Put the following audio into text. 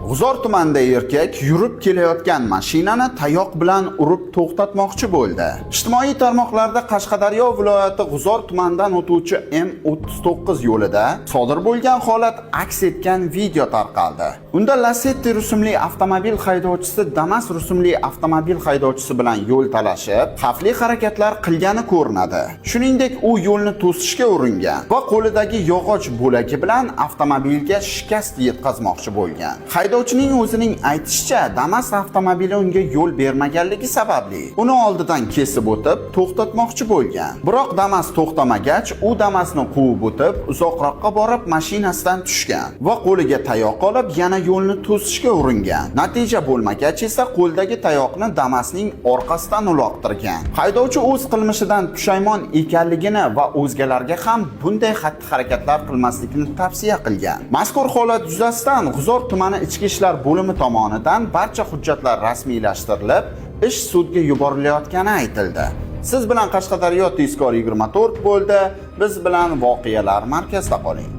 G'uzor tumanida erkak yurib kelayotgan mashinani tayoq bilan urib to'xtatmoqchi bo'ldi. Ijtimoiy tarmoqlarda Qashqadaryo viloyati G'uzor tumanidan o'tuvchi M39 yo'lida sodir bo'lgan holat aks etgan video tarqaldi. Unda Lacetti rusumli avtomobil haydovchisi Damas rusumli avtomobil haydovchisi bilan yo'l talashib, xavfli harakatlar qilgani ko'rinadi. Shuningdek, u yo'lni to'sishga uringan va qo'lidagi yog'och bo'lagi bilan avtomobilga shikast yetkazmoqchi bo'lgan. Haydovchining o'zining aytishicha, Damas avtomobili unga yo'l bermaganligi sababli uni oldidan kesib o'tib, to'xtatmoqchi bo'lgan. Biroq Damas to'xtamagach, u Damasni quvib o'tib, uzoqroqqa borib mashinasidan tushgan va qo'liga tayoq olib, yana yo'lni to'sishga uringan. Natija bo'lmagach esa qo'ldagi tayoqni Damasning orqasidan uloqtirgan. Haydovchi o'z qilmishidan pushaymon ekanligini va o'zgalarga ham bunday xatti-harakatlar qilmaslikni tavsiya qilgan. Mazkur holat yuzasidan G'uzor tumani Ichki ishlar bo'limi tomonidan barcha hujjatlar rasmiylashtirilib, ish sudga yuborilayotgani aytildi. Siz bilan Qashqadaryo tezkor 24 bo'ldi. Biz bilan voqealar markazida qoling.